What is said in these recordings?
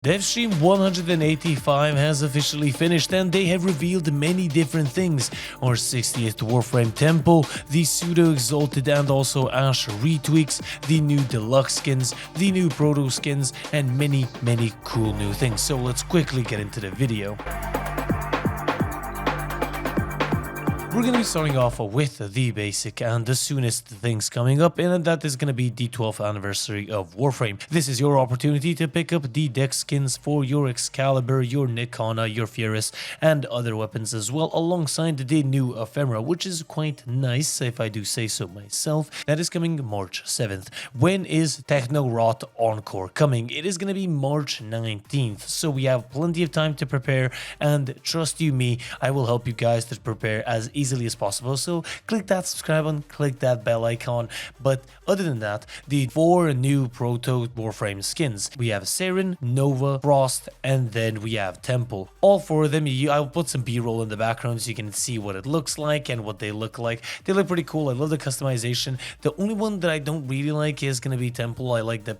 Devstream 185 has officially finished and they have revealed many different things. Our 60th Warframe Temple, the Psudo Exalted and also Ash Retweaks, the new Deluxe skins, the new Proto skins, and many cool new things. So let's quickly get into the video. We're going to be starting off with the basic and the soonest things coming up, and that is going to be the 12th anniversary of Warframe. This is your opportunity to pick up the deck skins for your Excalibur, your Nikana, your Furus, and other weapons as well, alongside the new ephemera, which is quite nice if I do say so myself. That is coming March 7th. When is Techrot Encore coming? It is going to be March 19th, so we have plenty of time to prepare, and trust you me, I will help you guys to prepare as easily as possible. So click that subscribe button, click that bell icon. But other than that, the 4 new Proto Warframe skins. We have Siren, Nova, Frost, and then we have Temple. All 4 of them, I'll put some b-roll in the background so you can see what it looks like and what they look like. They look pretty cool. I love the customization. The only one that I don't really like is going to be Temple. I like the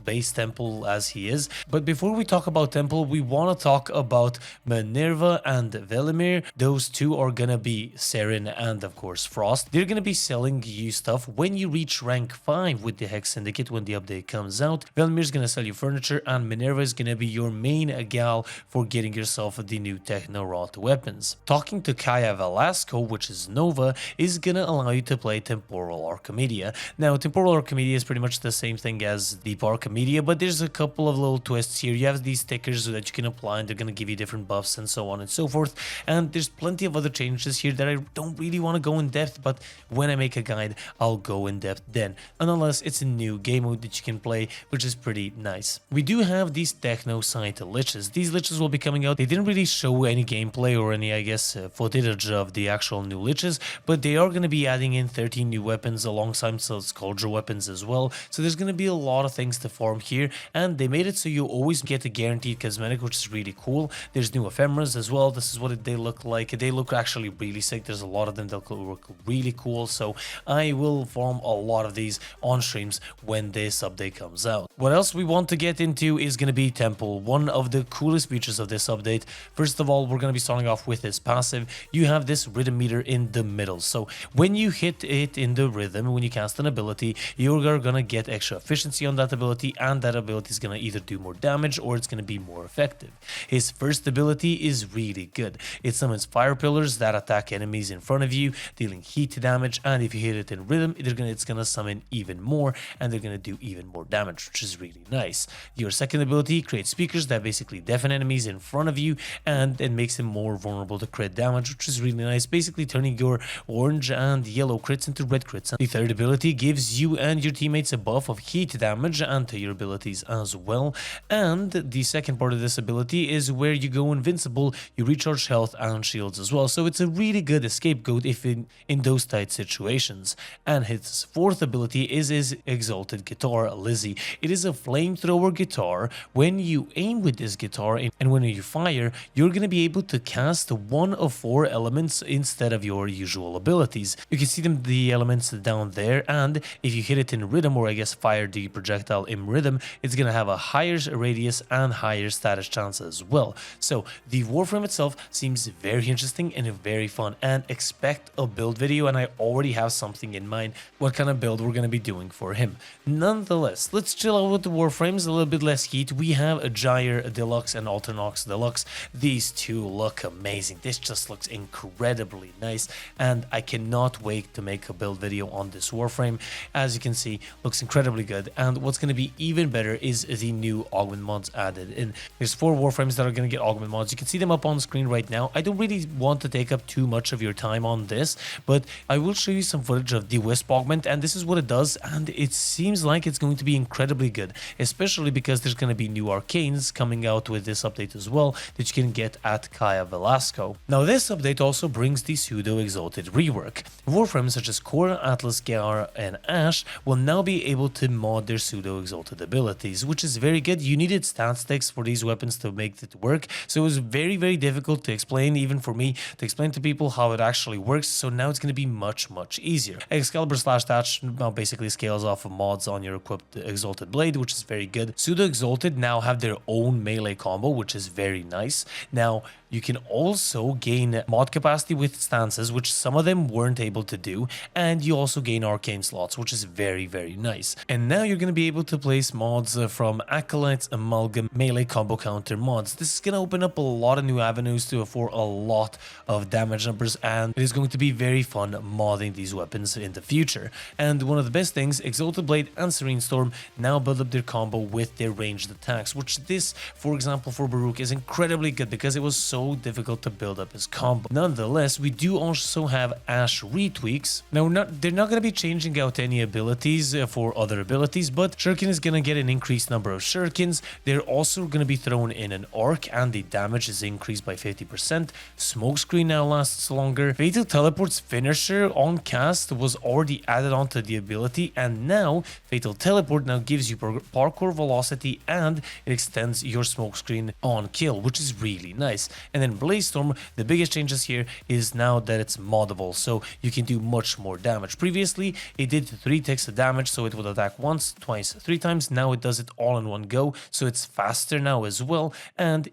base Temple as he is. But before we talk about Temple, we want to talk about Minerva and Velimir. Those two are going to be Siren and of course Frost. They're going to be selling you stuff when you reach rank 5 with the Hex Syndicate when the update comes out. Velimir's going to sell you furniture and Minerva is going to be your main gal for getting yourself the new Techrot weapons. Talking to Velasco, which is Nova, is going to allow you to play Temporal Archamedia. Now Temporal Archamedia is pretty much the same thing as Deep Archamedia, but there's a couple of little twists here. You have these stickers that you can apply and they're going to give you different buffs and so on and so forth, and there's plenty of other changes here that I don't really want to go in depth, but when I make a guide I'll go in depth then, and unless it's a new game mode that you can play, which is pretty nice. We do have these technocyte liches. These liches will be coming out. They didn't really show any gameplay or any, I guess, footage of the actual new liches, but they are going to be adding in 13 new weapons alongside some sculpture weapons as well, so there's going to be a lot of things to farm here, and they made it so you always get a guaranteed cosmetic, which is really cool. There's new ephemeras as well. This is what they look like. They look actually really sick. There's a lot of them that look really cool, so I will farm a lot of these on streams when this update comes out. What else we want to get into is going to be Temple, one of the coolest features of this update. First of all, we're going to be starting off with this passive. You have this rhythm meter in the middle, so when you hit it in the rhythm, when you cast an ability, you're going to get extra efficiency on that ability, and that ability is going to either do more damage or it's going to be more effective. His first ability is really good. It summons fire pillars that attack enemies in front of you, dealing heat damage, and if you hit it in rhythm, it's gonna summon even more, and they're gonna do even more damage, which is really nice. Your second ability creates speakers that basically deafen enemies in front of you, and it makes them more vulnerable to crit damage, which is really nice, basically turning your orange and yellow crits into red crits. The third ability gives you and your teammates a buff of heat damage and to your abilities as well, and the second part of this ability is where you go invincible, you recharge health and shields as well, so it's a really good scapegoat if in those tight situations. And his fourth ability is his Exalted guitar, Lizzie. It is a flamethrower guitar. When you aim with this guitar and when you fire, you're going to be able to cast one of 4 elements instead of your usual abilities. You can see the elements down there, and if you hit it in rhythm, or I guess fire the projectile in rhythm, it's going to have a higher radius and higher status chance as well. So the Warframe itself seems very interesting and very fun, and expect a build video, and I already have something in mind what kind of build we're going to be doing for him. Nonetheless, let's chill out with the Warframes, a little bit less heat. We have a Gyre Deluxe and Alternox Deluxe. These two look amazing. This just looks incredibly nice, and I cannot wait to make a build video on this Warframe. As you can see, looks incredibly good, and what's going to be even better is the new augment mods added in. There's 4 Warframes that are going to get augment mods. You can see them up on screen right now. I don't really want to take up too much of your time on this, but I will show you some footage of the Wisp augment, and this is what it does, and it seems like it's going to be incredibly good, especially because there's going to be new arcanes coming out with this update as well that you can get at Velasco. Now this update also brings the Psudo Exalted rework. Warframes such as Core, Atlas, Gyre, and Ash will now be able to mod their Psudo Exalted abilities, which is very good. You needed stat sticks for these weapons to make it work, so it was very difficult to explain, even for me, to explain to people how it actually works, so now it's going to be much easier. Excalibur slash dash now basically scales off of mods on your equipped Exalted blade, which is very good. Psudo Exalted now have their own melee combo, which is very nice. Now you can also gain mod capacity with stances, which some of them weren't able to do, and you also gain arcane slots, which is very nice. And now you're going to be able to place mods from Acolytes, Amalgam, melee combo counter mods. This is going to open up a lot of new avenues for a lot of damage numbers, and it is going to be very fun modding these weapons in the future. And one of the best things, Exalted Blade and Serene Storm now build up their combo with their ranged attacks, which this, for example, for Baruch is incredibly good because it was so difficult to build up his combo. Nonetheless, we do also have Ashe retweaks. Now, they're not going to be changing out any abilities for other abilities, but Shuriken is going to get an increased number of Shurikens. They're also going to be thrown in an arc, and the damage is increased by 50%. Smokescreen now lasts longer. Fatal Teleport's finisher on cast was already added onto the ability, and now Fatal Teleport now gives you parkour velocity, and it extends your smokescreen on kill, which is really nice. And then Blaze Storm, the biggest changes here is now that it's moddable, so you can do much more damage. Previously, it did 3 ticks of damage, so it would attack once, twice, 3 times. Now it does it all in one go, so it's faster now as well, and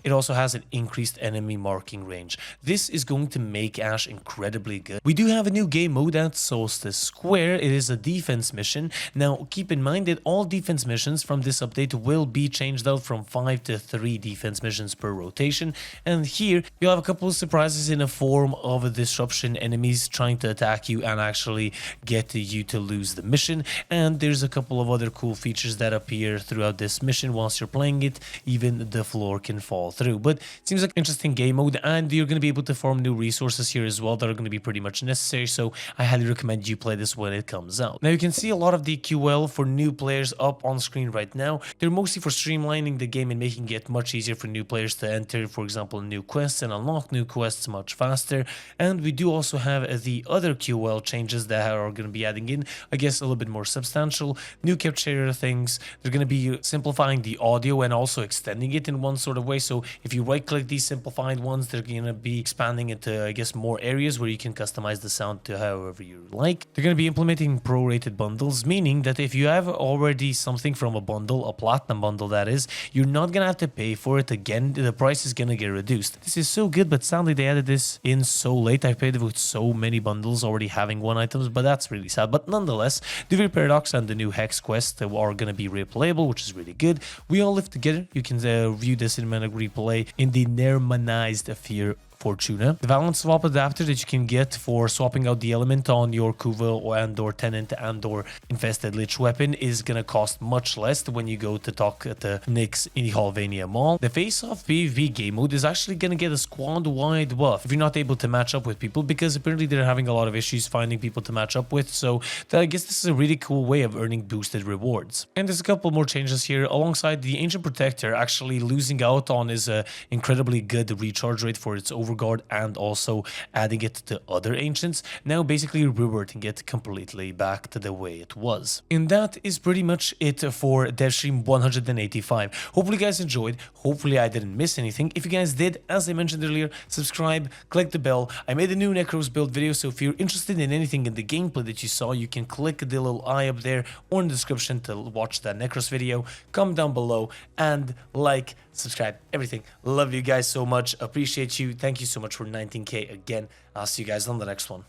it also has an increased enemy marking range. This is going to make Ashe incredibly good. We do have a new game mode at Solstice Square. It is a defense mission. Now, keep in mind that all defense missions from this update will be changed out from 5 to 3 defense missions per rotation. And here, you'll have a couple of surprises in the form of a disruption, enemies trying to attack you and actually get you to lose the mission. And there's a couple of other cool features that appear throughout this mission whilst you're playing it. Even the floor can fall through, but it seems like an interesting game mode, and you're going to be able to farm new resources here as well that are going to be pretty much necessary, so I highly recommend you play this when it comes out. Now you can see a lot of the QL for new players up on screen right now. They're mostly for streamlining the game and making it much easier for new players to enter, for example, new quests and unlock new quests much faster. And we do also have the other QL changes that are going to be adding in, I guess, a little bit more substantial. New capture things. They're going to be simplifying the audio and also extending it in one sort of way, so if you right click these simplified ones, they're going to be expanding into, I guess, more areas where you can customize the sound to however you like. They're going to be implementing prorated bundles, meaning that if you have already something from a bundle, a platinum bundle that is, you're not going to have to pay for it again. The price is going to get reduced. This is so good, but sadly they added this in so late. I played with so many bundles already having 1 items, but that's really sad. But nonetheless, the Very Paradox and the new Hex quest are going to be replayable, which is really good. We all live together. You can view the cinematic replay in the Nermanized Fear Fortuna. The Valent swap adapter that you can get for swapping out the element on your Kuva and or Tenant and or Infested Lich weapon is gonna cost much less when you go to talk to Nyx in the Halvania Mall. The face-off PvP game mode is actually gonna get a squad-wide buff if you're not able to match up with people, because apparently they're having a lot of issues finding people to match up with, so I guess this is a really cool way of earning boosted rewards. And there's a couple more changes here. Alongside the Ancient Protector actually losing out on is a incredibly good recharge rate for its overguard, and also adding it to other ancients, now basically reverting it completely back to the way it was. And that is pretty much it for Devstream 185. Hopefully you guys enjoyed. Hopefully I didn't miss anything. If you guys did, as I mentioned earlier, subscribe, click the bell. I made a new Necros build video, so if you're interested in anything in the gameplay that you saw, you can click the little eye up there or in the description to watch that Necros video. Comment down below and like, subscribe, everything. Love you guys so much. Appreciate you. Thank you so much for 19K again. I'll see you guys on the next one.